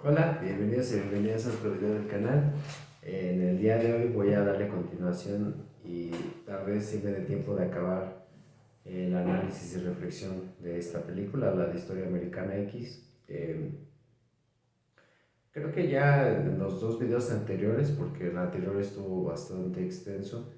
Hola, bienvenidos y bienvenidas a otro video del canal. En el día de hoy voy a darle continuación y tal vez si me dé tiempo de acabar el análisis y reflexión de esta película, la de Historia Americana X. Creo que ya en los dos videos anteriores, porque el anterior estuvo bastante extenso,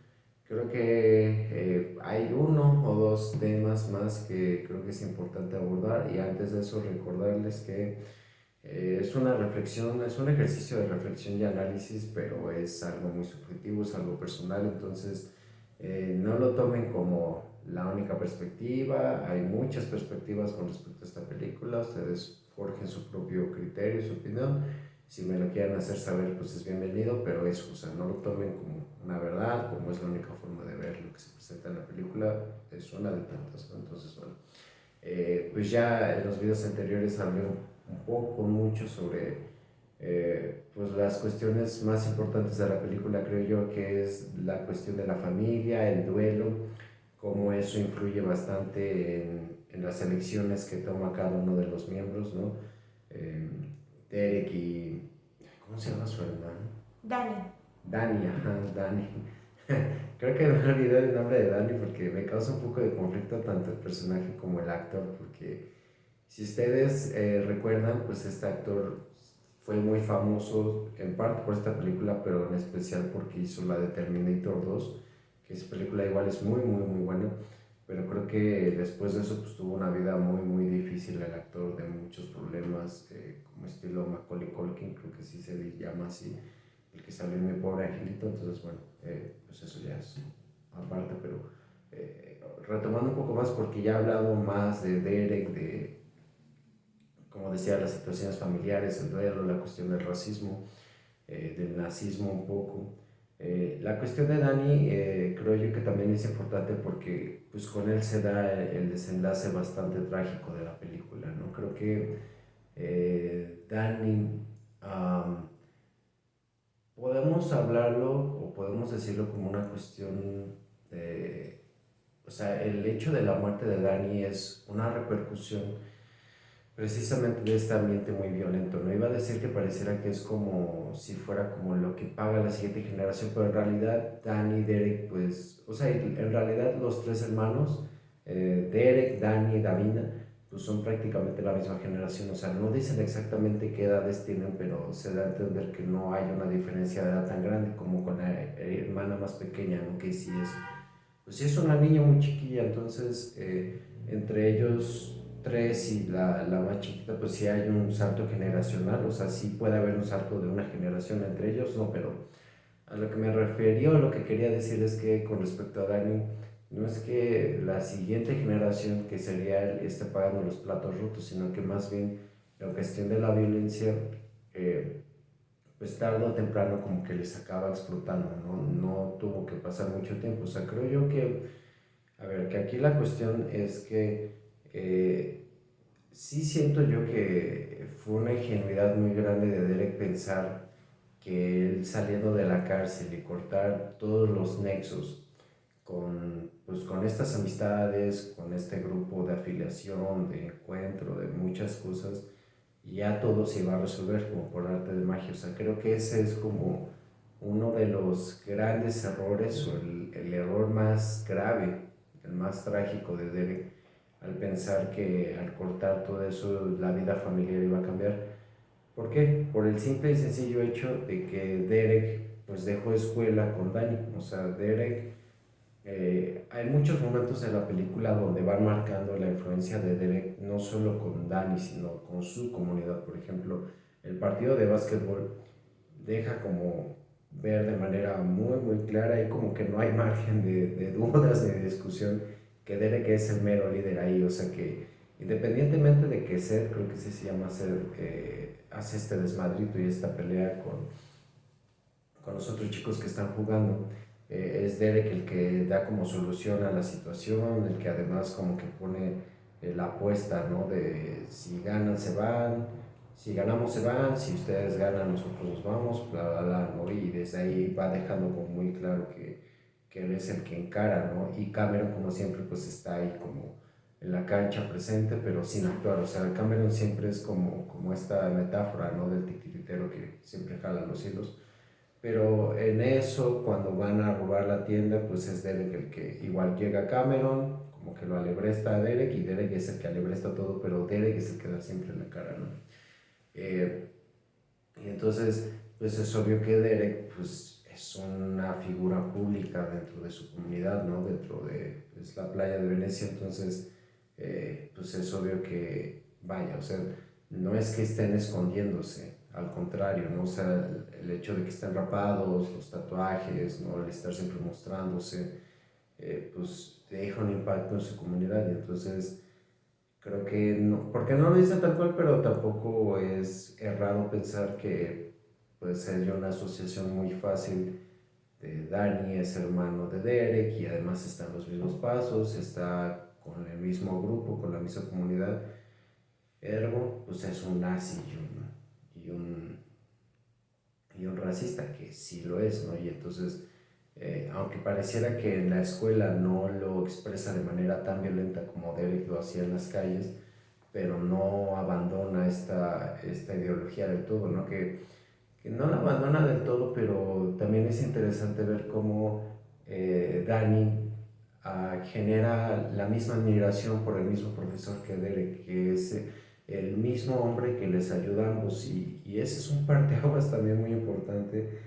creo que hay uno o dos temas más que creo que es importante abordar, y antes de eso recordarles que es una reflexión, es un ejercicio de reflexión y análisis, pero es algo muy subjetivo, es algo personal, entonces no lo tomen como la única perspectiva. Hay muchas perspectivas con respecto a esta película, ustedes forjen su propio criterio, su opinión. Si me lo quieren hacer saber, pues es bienvenido, pero eso, o sea, no lo tomen como una verdad, como es la única forma de ver lo que se presenta en la película, es una de tantas, ¿no? Entonces, bueno, pues ya en los videos anteriores hablé un poco, mucho sobre pues las cuestiones más importantes de la película, creo yo, que es la cuestión de la familia, el duelo, cómo eso influye bastante en las elecciones que toma cada uno de los miembros, ¿no? Eh, Derek y... ¿Cómo se llama su hermano? Dani. Dani, ajá, Dani. Creo que me olvidé el nombre de Dani porque me causa un poco de conflicto tanto el personaje como el actor, porque si ustedes recuerdan, pues este actor fue muy famoso en parte por esta película, pero en especial porque hizo la de Terminator 2, que esa película igual es muy, muy, muy buena, pero creo que después de eso pues tuvo una vida muy, muy difícil el actor, de muchos problemas, como estilo Macaulay Culkin, creo que sí se llama así, el que salió en Mi Pobre Angelito. Entonces bueno, pues eso ya es aparte, pero retomando un poco más, porque ya he hablado más de Derek, de, como decía, las situaciones familiares, el duelo, la cuestión del racismo, del nazismo un poco. La cuestión de Dani, creo yo que también es importante porque pues con él se da el desenlace bastante trágico de la película, ¿no? Creo que Dani, um, podemos hablarlo o podemos decirlo como una cuestión de, o sea, el hecho de la muerte de Dani es una repercusión precisamente de este ambiente muy violento. No iba a decir que pareciera que es como si fuera como lo que paga la siguiente generación, pero en realidad Danny y Derek, pues, o sea, en realidad los tres hermanos, Derek, Danny y Davina, pues son prácticamente la misma generación. O sea, no dicen exactamente qué edades tienen, pero se da a entender que no hay una diferencia de edad tan grande como con la hermana más pequeña, ¿no? Que sí es, pues sí es una niña muy chiquilla. Entonces entre ellos tres y la más chiquita, pues sí hay un salto generacional, o sea, sí puede haber un salto de una generación entre ellos, no, pero a lo que me refería o lo que quería decir es que con respecto a Dani, no es que la siguiente generación, que sería él, esté pagando los platos rotos, sino que más bien la cuestión de la violencia, eh, pues tarde o temprano como que les acaba explotando, ¿no? No tuvo que pasar mucho tiempo. O sea, creo yo que, a ver, que aquí la cuestión es que sí siento yo que fue una ingenuidad muy grande de Derek pensar que él saliendo de la cárcel y cortar todos los nexos con, pues, con estas amistades, con este grupo de afiliación, de encuentro, de muchas cosas, ya todo se iba a resolver como por arte de magia. O sea, creo que ese es como uno de los grandes errores, o el error más grave, el más trágico de Derek, al pensar que al cortar todo eso la vida familiar iba a cambiar. ¿Por qué? Por el simple y sencillo hecho de que Derek pues dejó escuela con Danny. O sea, Derek, hay muchos momentos en la película donde van marcando la influencia de Derek, no solo con Danny, sino con su comunidad. Por ejemplo, el partido de básquetbol deja como ver de manera muy, muy clara y como que no hay margen de dudas ni de discusión que Derek es el mero líder ahí. O sea que independientemente de que Seth, creo que sí se llama Seth, hace este desmadrito y esta pelea con los otros chicos que están jugando, es Derek el que da como solución a la situación, el que además como que pone la apuesta, ¿no? De si ganan se van, si ganamos se van, si ustedes ganan nosotros nos vamos, bla, bla, bla, ¿no? Y desde ahí va dejando como muy claro que él es el que encara, ¿no? Y Cameron, como siempre, pues está ahí como en la cancha presente, pero sin actuar. O sea, Cameron siempre es como esta metáfora, ¿no? Del titiritero que siempre jala los hilos. Pero en eso, cuando van a robar la tienda, pues es Derek el que igual llega a Cameron, como que lo alebresta a Derek, y Derek es el que alebresta todo, pero Derek es el que da siempre la cara, ¿no? Eh, y entonces, pues es obvio que Derek, pues es una figura pública dentro de su comunidad, ¿no? Dentro de pues, la playa de Venecia, entonces, pues es obvio que, vaya, o sea, no es que estén escondiéndose, al contrario, ¿no? O sea, el hecho de que estén rapados, los tatuajes, ¿no? El estar siempre mostrándose, pues deja un impacto en su comunidad y entonces creo que no, porque no lo dice tal cual, pero tampoco es errado pensar que puede ser una asociación muy fácil de Danny es hermano de Derek y además están los mismos pasos, está con el mismo grupo, con la misma comunidad, ergo, pues es un nazi y un, y un racista, que sí lo es, ¿no? Y entonces, aunque pareciera que en la escuela no lo expresa de manera tan violenta como Derek lo hacía en las calles, pero no abandona esta ideología del todo, ¿no? Que no la abandona del todo, pero también es interesante ver cómo Dani genera la misma admiración por el mismo profesor que Derek, que es el mismo hombre que les ayuda a ambos, y ese es un parteaguas también muy importante,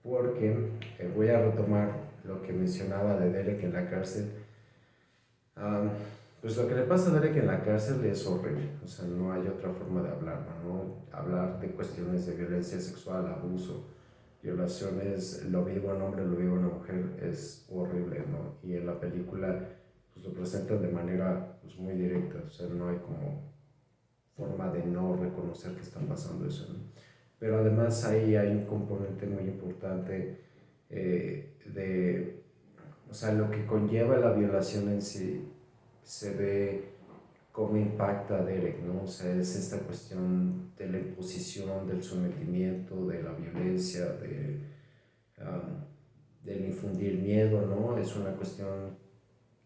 porque voy a retomar lo que mencionaba de Derek en la cárcel. Um, pues lo que le pasa a Derek en la cárcel es horrible, o sea, no hay otra forma de hablarlo, ¿no? Hablar de cuestiones de violencia sexual, abuso, violaciones, lo vivo en hombre, lo vivo en mujer, es horrible, ¿no? Y en la película pues lo presentan de manera pues, muy directa, o sea, no hay como forma de no reconocer que está pasando eso, ¿no? Pero además ahí hay un componente muy importante de, o sea, lo que conlleva la violación en sí se ve cómo impacta a Derek, ¿no? O sea, es esta cuestión de la imposición, del sometimiento, de la violencia, um, del infundir miedo, ¿no? Es una cuestión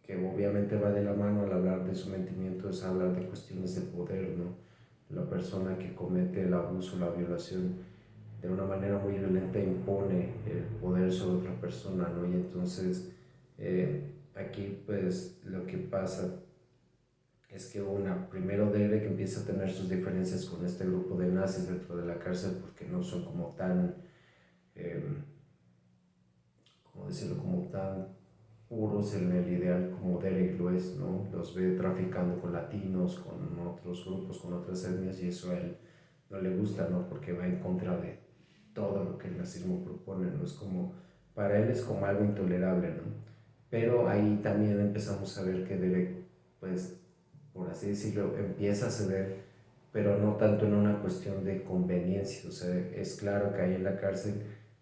que obviamente va de la mano al hablar de sometimiento, es hablar de cuestiones de poder, ¿no? La persona que comete el abuso, la violación, de una manera muy violenta impone el poder sobre otra persona, ¿no? Y entonces aquí pues lo que pasa es que primero Derek empieza a tener sus diferencias con este grupo de nazis dentro de la cárcel porque no son como tan, eh, ¿cómo decirlo? Como tan puros en el ideal como Derek lo es, ¿no? Los ve traficando con latinos, con otros grupos, con otras etnias y eso a él no le gusta, ¿no? Porque va en contra de todo lo que el nazismo propone, ¿no? Es como, para él es como algo intolerable, ¿no? Pero ahí también empezamos a ver que Derek, pues, por así decirlo, empieza a ceder, pero no tanto en una cuestión de conveniencia, o sea, es claro que ahí en la cárcel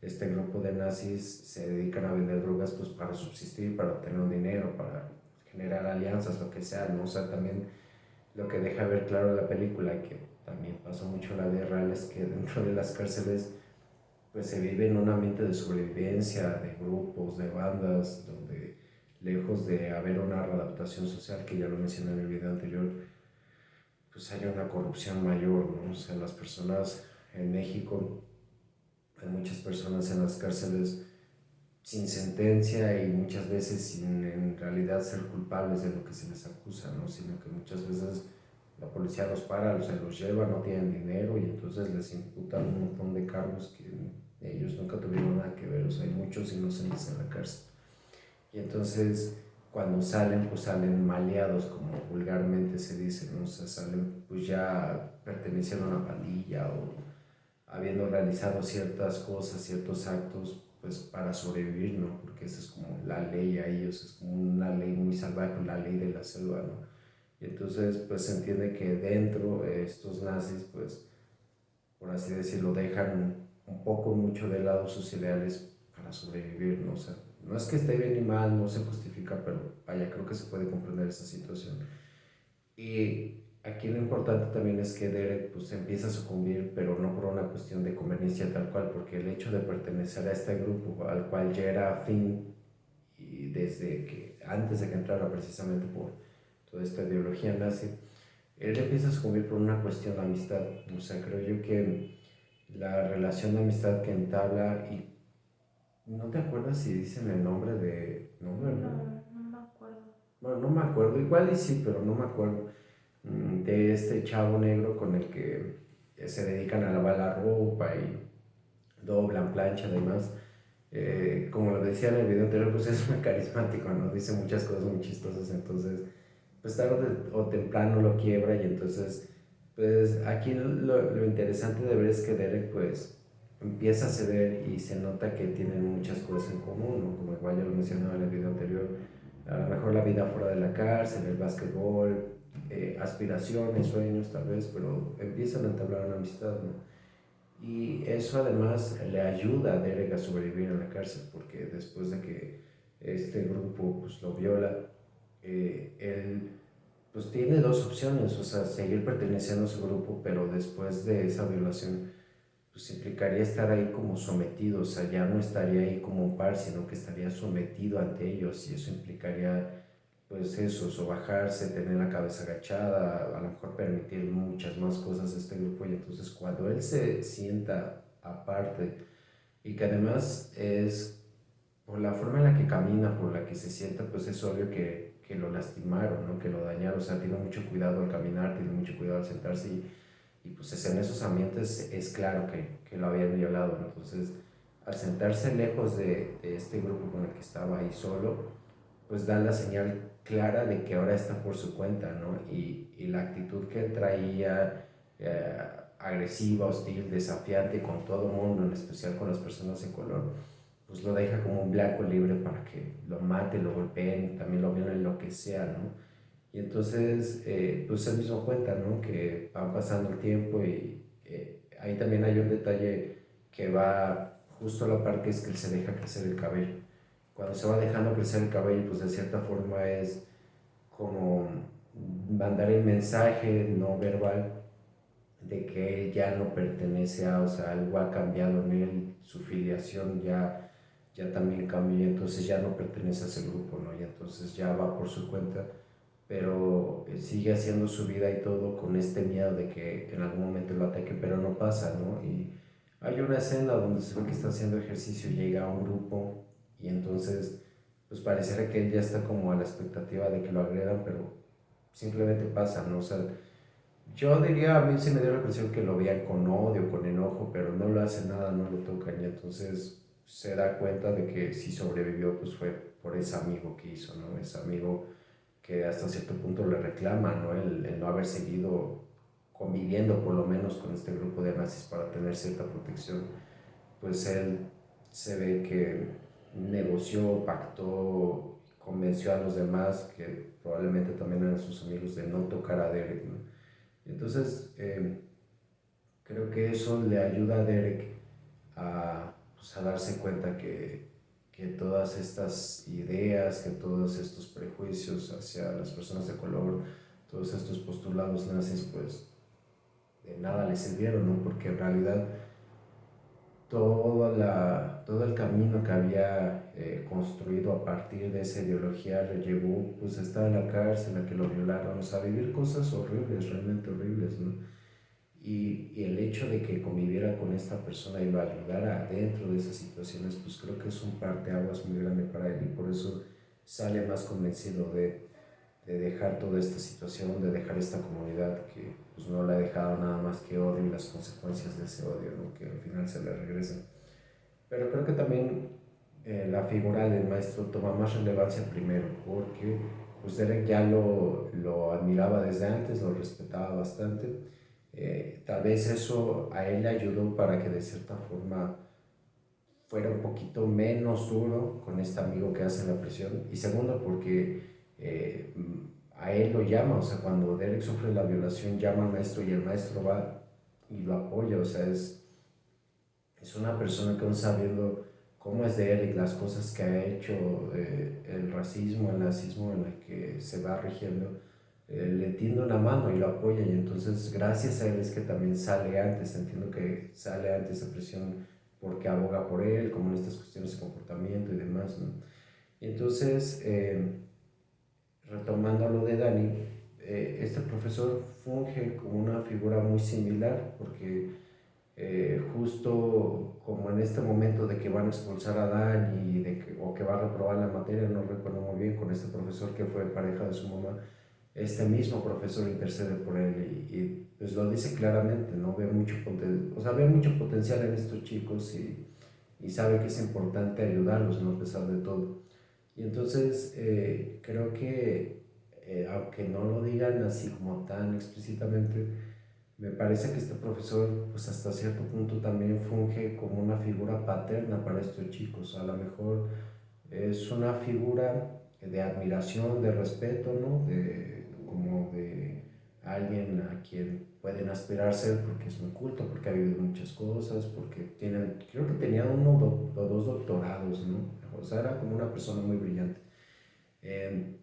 este grupo de nazis se dedican a vender drogas pues para subsistir, para obtener un dinero, para generar alianzas, lo que sea, ¿no? O sea, también lo que deja ver claro la película, que también pasó mucho en la vida real, es que dentro de las cárceles pues se vive en un ambiente de sobrevivencia, de grupos, de bandas, donde lejos de haber una readaptación social, que ya lo mencioné en el video anterior, pues haya una corrupción mayor, ¿no? O sea, las personas en México, hay muchas personas en las cárceles sin sentencia y muchas veces sin en realidad ser culpables de lo que se les acusa, ¿no? Sino que muchas veces la policía los para, se los lleva, no tienen dinero y entonces les imputan un montón de cargos que ellos nunca tuvieron nada que ver, o sea, hay muchos inocentes en la cárcel. Y entonces cuando salen, pues salen maleados, como vulgarmente se dice, ¿no? O sea, salen pues ya perteneciendo a una pandilla o habiendo realizado ciertas cosas, ciertos actos, pues para sobrevivir, ¿no? Porque esa es como la ley a ellos, es como una ley muy salvaje, la ley de la selva, ¿no? Y entonces, pues se entiende que dentro estos nazis, pues, por así decirlo, dejan un poco, mucho de lado sus ideales para sobrevivir, ¿no? O sea, no es que esté bien ni mal, no se justifica, pero vaya, creo que se puede comprender esa situación. Y aquí lo importante también es que Derek pues empieza a sucumbir, pero no por una cuestión de conveniencia tal cual, porque el hecho de pertenecer a este grupo al cual ya era afín y desde que antes de que entrara precisamente por toda esta ideología nazi, él empieza a sucumbir por una cuestión de amistad. O sea, creo yo que la relación de amistad que entabla, y no te acuerdas si dicen el nombre de... Nombre, No, ¿no? no me acuerdo. Bueno, no me acuerdo, igual y sí, pero no me acuerdo. De este chavo negro con el que se dedican a lavar la ropa y doblan, planchan, además. Como lo decía en el video anterior, pues es muy carismático, ¿no? Dice muchas cosas muy chistosas, entonces, pues tarde o temprano lo quiebra y entonces, pues aquí lo interesante de ver es que Derek, pues, empieza a ceder y se nota que tienen muchas cosas en común, ¿no? Como igual ya lo mencionaba en el video anterior, a lo mejor la vida fuera de la cárcel, el básquetbol, aspiraciones, sueños tal vez, pero empiezan a entablar una amistad, ¿no? Y eso además le ayuda a Derek a sobrevivir en la cárcel, porque después de que este grupo pues, lo viola, él pues tiene dos opciones, o sea, seguir perteneciendo a su grupo, pero después de esa violación, pues implicaría estar ahí como sometido, o sea, ya no estaría ahí como un par, sino que estaría sometido ante ellos, y eso implicaría pues eso, sobajarse, tener la cabeza agachada, a lo mejor permitir muchas más cosas a este grupo, y entonces cuando él se sienta aparte y que además es por la forma en la que camina, por la que se sienta, pues es obvio que lo lastimaron, ¿no? Que lo dañaron, o sea, tiene mucho cuidado al caminar, tiene mucho cuidado al sentarse y pues en esos ambientes es claro que lo habían violado, ¿no? Entonces al sentarse lejos de este grupo con el que estaba ahí solo, pues da la señal clara de que ahora está por su cuenta, ¿no? Y la actitud que él traía, agresiva, hostil, desafiante con todo el mundo, en especial con las personas en color, pues lo deja como un blanco libre para que lo mate, lo golpeen, también lo violen, lo que sea, ¿no? Y entonces, pues él mismo cuenta, ¿no? Que va pasando el tiempo y ahí también hay un detalle que va justo a la par, que es que él se deja crecer el cabello. Cuando se va dejando crecer el cabello, pues de cierta forma es como mandar el mensaje no verbal de que él ya no pertenece a, o sea, algo ha cambiado en él, su filiación ya también cambió y entonces ya no pertenece a ese grupo, ¿no? Y entonces ya va por su cuenta, pero sigue haciendo su vida y todo con este miedo de que en algún momento lo ataque, pero no pasa, ¿no? Y hay una escena donde se ve que está haciendo ejercicio y llega a un grupo y entonces pues pareciera que él ya está como a la expectativa de que lo agredan, pero simplemente pasa, ¿no? O sea, yo diría, a mí se me dio la impresión que lo veían con odio, con enojo, pero no lo hacen nada, no lo tocan y entonces se da cuenta de que si sobrevivió pues fue por ese amigo que hizo, ¿no? Ese amigo que hasta cierto punto le reclama, ¿no? El no haber seguido conviviendo por lo menos con este grupo de nazis para tener cierta protección, pues él se ve que negoció, pactó, convenció a los demás, que probablemente también eran sus amigos, de no tocar a Derek, ¿no? Entonces, creo que eso le ayuda a Derek a, pues, a darse cuenta que todas estas ideas, que todos estos prejuicios hacia las personas de color, todos estos postulados nazis, pues de nada le sirvieron, ¿no? Porque en realidad todo el camino que había construido a partir de esa ideología le llevó pues a estar en la cárcel, a que lo violaron, o sea, a vivir cosas horribles, realmente horribles, ¿no? Y el hecho de que conviviera con esta persona y lo ayudara dentro de esas situaciones, pues creo que es un parteaguas muy grande para él y por eso sale más convencido de dejar toda esta situación, de dejar esta comunidad que pues no le ha dejado nada más que odio y las consecuencias de ese odio, ¿no? Que al final se le regresan. Pero creo que también la figura del maestro toma más relevancia primero, porque pues Derek ya lo admiraba desde antes, lo respetaba bastante. Tal vez eso a él le ayudó para que de cierta forma fuera un poquito menos duro con este amigo que hace la presión. Y segundo, porque a él lo llama, o sea, cuando Derek sufre la violación, llama al maestro y el maestro va y lo apoya, o sea, es una persona que aún sabiendo cómo es de Eric, las cosas que ha hecho, el racismo, el nazismo en el que se va rigiendo, le tiende una mano y lo apoya y entonces gracias a él es que también sale antes, entiendo que sale antes de presión porque aboga por él, como en estas cuestiones de comportamiento y demás, ¿no? Y entonces, retomando lo de Dani, este profesor funge como una figura muy similar porque justo como en este momento de que van a expulsar a Dani o que va a reprobar la materia, no recuerdo muy bien, con este profesor que fue pareja de su mamá, este mismo profesor intercede por él pues lo dice claramente, ¿no? Ve mucho potencial en estos chicos y sabe que es importante ayudarlos, ¿no? A pesar de todo. Y entonces creo que, aunque no lo digan así como tan explícitamente, me parece que este profesor, pues hasta cierto punto también funge como una figura paterna para estos chicos. A lo mejor es una figura de admiración, de respeto, ¿no? Como de alguien a quien pueden aspirar ser porque es muy culto, porque ha vivido muchas cosas, porque creo que tenía o dos doctorados, ¿no? O sea, era como una persona muy brillante. Eh,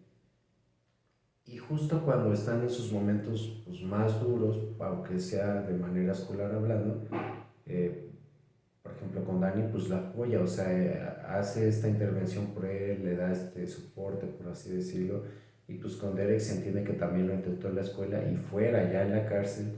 y justo cuando están en sus momentos pues, más duros, aunque sea de manera escolar hablando, eh, por ejemplo, con Dani, pues la apoya, o sea, hace esta intervención por él, le da este soporte, por así decirlo, y pues con Derek se entiende que también lo intentó en la escuela y fuera, ya en la cárcel,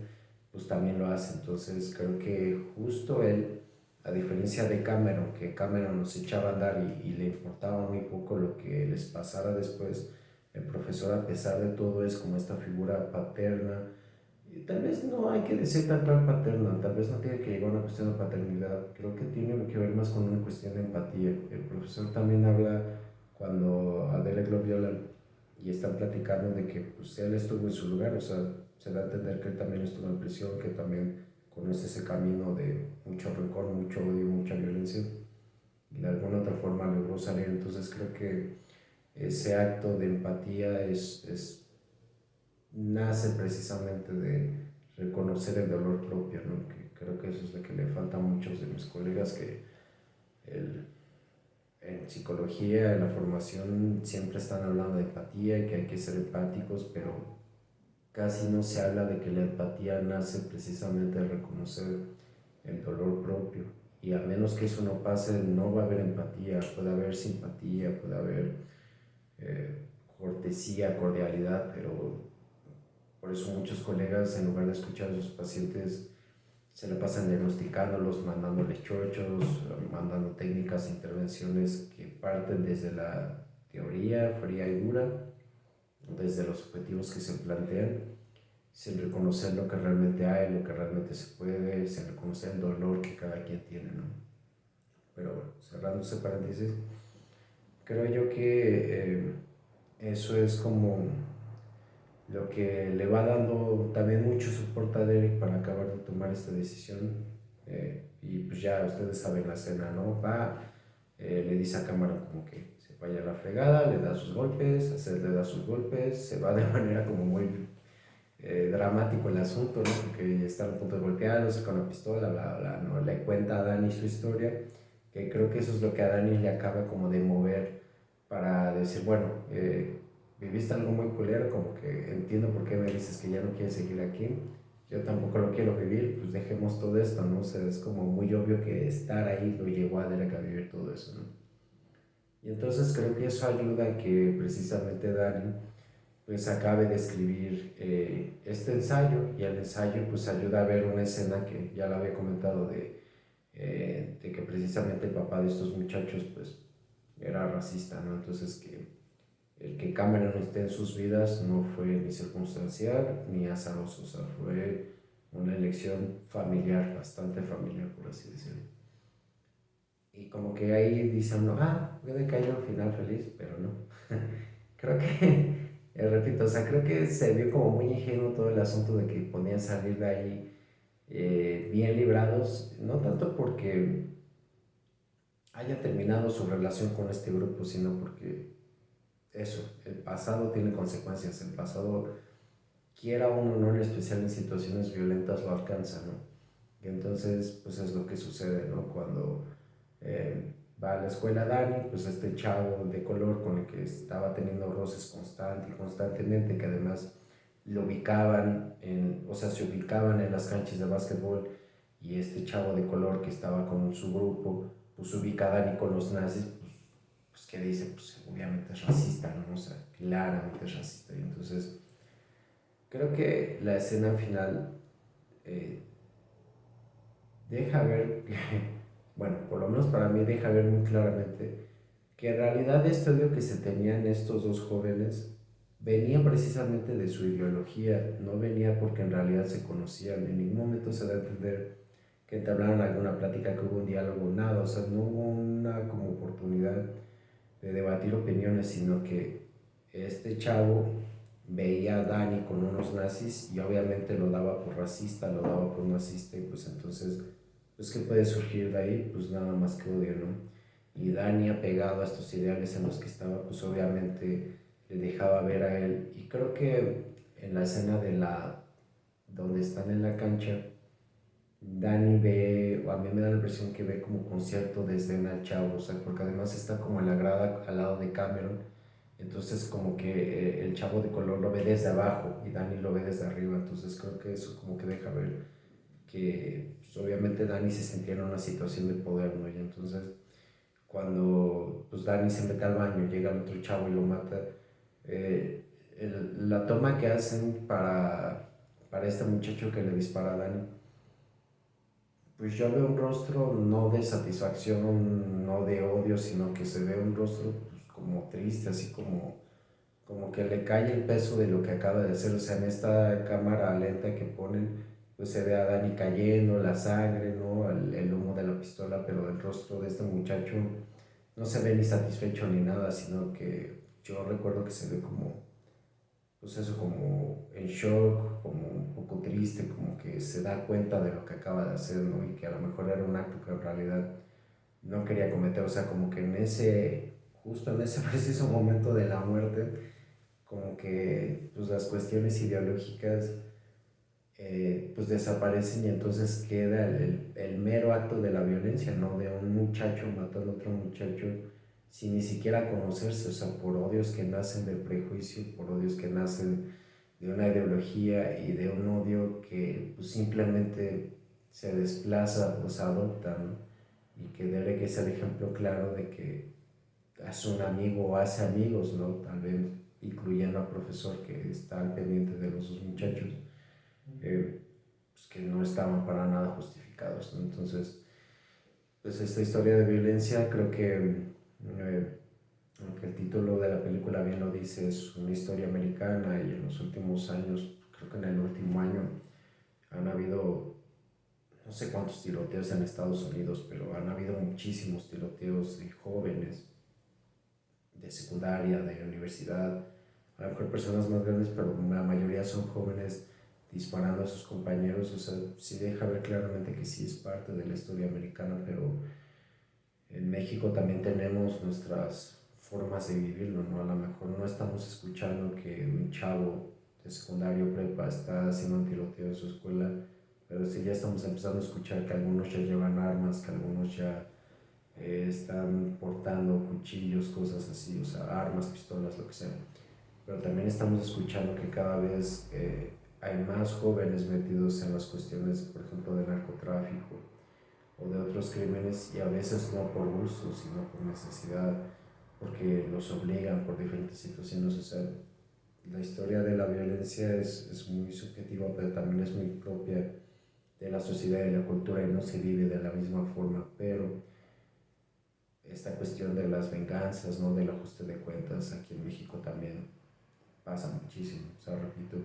pues también lo hace. Entonces creo que justo él, a diferencia de Cameron, que Cameron nos echaba a andar y le importaba muy poco lo que les pasara después, el profesor a pesar de todo es como esta figura paterna, y tal vez no hay que decir tanto al paterno, tal vez no tiene que llegar a una cuestión de paternidad, creo que tiene que ver más con una cuestión de empatía. El profesor también habla cuando a Derek lo violan y están platicando de que pues, él estuvo en su lugar, o sea, se da a entender que él también estuvo en prisión, que también conoce ese camino de mucho rencor, mucho odio, mucha violencia y de alguna otra forma logró salir. Entonces creo que ese acto de empatía nace precisamente de reconocer el dolor propio, ¿no? Que creo que eso es lo que le falta a muchos de mis colegas, que el, en psicología, en la formación, siempre están hablando de empatía y que hay que ser empáticos, pero casi no se habla de que la empatía nace precisamente de reconocer el dolor propio. Y a menos que eso no pase, no va a haber empatía, puede haber simpatía, puede haber eh, cortesía, cordialidad, pero por eso muchos colegas, en lugar de escuchar a sus pacientes, se le pasan diagnosticándolos, mandándoles chochos, mandando técnicas, intervenciones que parten desde la teoría fría y dura, desde los objetivos que se plantean, sin reconocer lo que realmente hay, lo que realmente se puede, sin reconocer el dolor que cada quien tiene, ¿no? Pero bueno, cerrando ese paréntesis, creo yo que eso es como lo que le va dando también mucho soporte a Derek para acabar de tomar esta decisión. Y pues ya ustedes saben la escena, ¿no? Le dice a Cameron como que se vaya a la fregada, le da sus golpes, Seth le da sus golpes, se va de manera como muy dramático el asunto, ¿no? Porque están a punto de golpearlo, saca una pistola, bla, bla, ¿no? Le cuenta a Dani su historia, que creo que eso es lo que a Dani le acaba como de mover para decir, bueno, viviste algo muy culero, como que entiendo por qué me dices que ya no quieres seguir aquí, yo tampoco lo quiero vivir, pues dejemos todo esto, ¿no? O sea, es como muy obvio que estar ahí lo llevó a Derek a vivir todo eso, ¿no? Y entonces creo que eso ayuda a que precisamente Dani pues acabe de escribir este ensayo, y el ensayo pues ayuda a ver una escena que ya la había comentado de que precisamente el papá de estos muchachos pues era racista, ¿no? Entonces que el que Cameron esté en sus vidas no fue ni circunstancial ni azaroso, o sea, fue una elección familiar, bastante familiar por así decirlo. Y como que ahí dice uno, puede que haya un final feliz, pero no. Creo que, repito, o sea, creo que se vio como muy ingenuo todo el asunto de que podían salir de ahí bien librados, no tanto porque haya terminado su relación con este grupo, sino porque eso, el pasado tiene consecuencias, el pasado, quiera uno o no, en especial en situaciones violentas, lo alcanza, ¿no? Y entonces, pues es lo que sucede, ¿no? Cuando va a la escuela Dani, pues este chavo de color con el que estaba teniendo roces constantemente, que además lo ubicaban o sea, se ubicaban en las canchas de básquetbol, y este chavo de color que estaba con su grupo, pues ubica a Dani con los nazis, pues pues que dice, pues obviamente es racista, ¿no? O sea, claramente es racista. Y entonces creo que la escena final eh, deja ver que, bueno, por lo menos para mí deja ver muy claramente que en realidad este odio que se tenían estos dos jóvenes venía precisamente de su ideología, no venía porque en realidad se conocían, en ningún momento se da a entender que entablaron alguna plática, que hubo un diálogo, nada, o sea, no hubo una como oportunidad de debatir opiniones, sino que este chavo veía a Dani con unos nazis y obviamente lo daba por racista, lo daba por nazista y pues entonces, pues ¿qué puede surgir de ahí? Pues nada más que odio, ¿no? Y Dani apegado a estos ideales en los que estaba, pues obviamente le dejaba ver a él. Y creo que en la escena de donde están en la cancha, Dani ve, o a mí me da la impresión que ve como con cierto desdén al chavo, o sea, porque además está como en la grada al lado de Cameron, entonces como que el chavo de color lo ve desde abajo y Dani lo ve desde arriba, entonces creo que eso como que deja ver que pues, obviamente Dani se sentía en una situación de poder, ¿no? Y entonces cuando pues Dani se mete al baño, llega el otro chavo y lo mata, eh, la toma que hacen para este muchacho que le dispara a Dani, pues yo veo un rostro no de satisfacción, no de odio, sino que se ve un rostro pues, como triste, así como que le cae el peso de lo que acaba de hacer. O sea, en esta cámara lenta que ponen, pues se ve a Dani cayendo, la sangre, ¿no? El humo de la pistola, pero el rostro de este muchacho no se ve ni satisfecho ni nada, sino que yo recuerdo que se ve como pues eso, como en shock, como un poco triste, como que se da cuenta de lo que acaba de hacer, ¿no? Y que a lo mejor era un acto que en realidad no quería cometer, o sea, como que justo en ese preciso momento de la muerte, como que pues las cuestiones ideológicas pues desaparecen y entonces queda el mero acto de la violencia, ¿no? De un muchacho matando a otro muchacho sin ni siquiera conocerse, o sea, por odios que nacen del prejuicio, por odios que nacen de una ideología y de un odio que pues, simplemente se desplaza o se adopta, ¿no? Y que Derek es el ejemplo claro de que hace un amigo o hace amigos, ¿no? Tal vez incluyendo al profesor que está al pendiente de los dos muchachos, pues que no estaban para nada justificados, ¿no? Entonces, pues esta historia de violencia creo que, aunque el título de la película bien lo dice, es una historia americana y en los últimos años, creo que en el último año, han habido no sé cuántos tiroteos en Estados Unidos, pero han habido muchísimos tiroteos de jóvenes, de secundaria, de universidad, a lo mejor personas más grandes, pero la mayoría son jóvenes disparando a sus compañeros, o sea, sí deja ver claramente que sí es parte de la historia americana, pero en México también tenemos nuestras formas de vivirlo, ¿no? A lo mejor no estamos escuchando que un chavo de secundario prepa está haciendo un tiroteo en su escuela, pero sí ya estamos empezando a escuchar que algunos ya llevan armas, que algunos ya están portando cuchillos, cosas así, o sea, armas, pistolas, lo que sea. Pero también estamos escuchando que cada vez hay más jóvenes metidos en las cuestiones, por ejemplo, de narcotráfico o de otros crímenes y a veces no por gusto, sino por necesidad, porque los obligan por diferentes situaciones. O sea, la historia de la violencia es muy subjetiva, pero también es muy propia de la sociedad y de la cultura y no se vive de la misma forma, pero esta cuestión de las venganzas, ¿no? Del ajuste de cuentas aquí en México también pasa muchísimo. O sea, repito,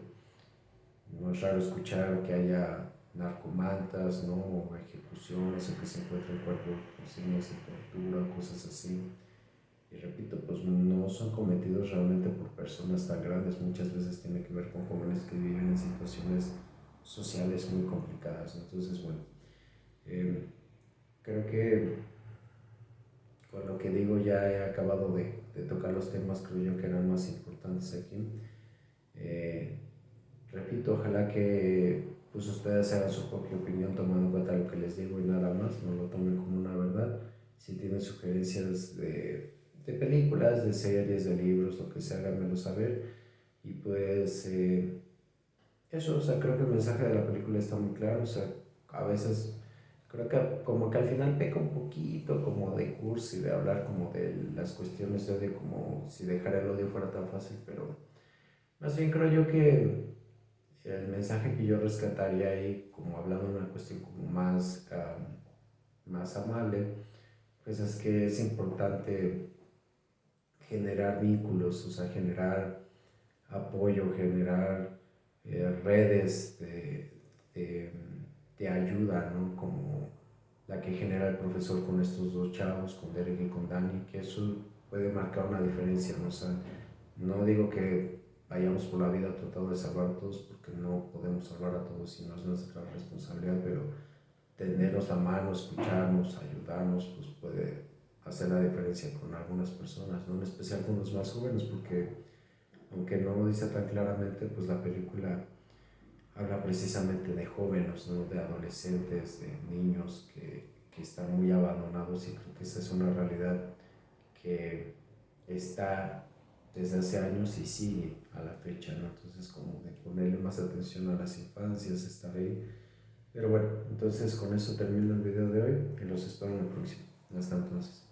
no es raro escuchar que haya narcomantas, ¿no? O ejecuciones o que se encuentren cuerpos con signos de tortura, cosas así. Y repito, pues no son cometidos realmente por personas tan grandes, muchas veces tiene que ver con jóvenes que viven en situaciones sociales muy complicadas. Entonces, bueno, eh, creo que con lo que digo ya he acabado de tocar los temas, creo yo, que eran más importantes aquí. Eh, Repito, ojalá que pues ustedes hagan su propia opinión tomando en cuenta lo que les digo y nada más, no lo tomen como una verdad. Si tienen sugerencias de películas, de series, de libros, lo que sea, háganmelo saber. Y pues eso, o sea, creo que el mensaje de la película está muy claro, o sea, a veces Creo que como que al final peca un poquito como de cursi, de hablar como de las cuestiones de odio, como si dejar el odio fuera tan fácil, pero más bien creo yo que el mensaje que yo rescataría ahí, como hablando de una cuestión como más, más amable, pues es que es importante generar vínculos, o sea, generar apoyo, generar redes de, de ayuda, ¿no? Como la que genera el profesor con estos dos chavos, con Derek y con Dani, que eso puede marcar una diferencia, ¿no? O sea, no digo que vayamos por la vida tratando de salvar a todos, porque no podemos salvar a todos y no es nuestra responsabilidad, pero tenernos a mano, escucharnos, ayudarnos, pues puede hacer la diferencia con algunas personas, ¿no? En especial con los más jóvenes, porque aunque no lo dice tan claramente, pues la película habla precisamente de jóvenes, ¿no? De adolescentes, de niños que están muy abandonados, y creo que esa es una realidad que está desde hace años y sigue a la fecha, ¿no? Entonces como de ponerle más atención a las infancias, estar ahí. Pero bueno, entonces con eso termino el video de hoy y los espero en el próximo. Hasta entonces.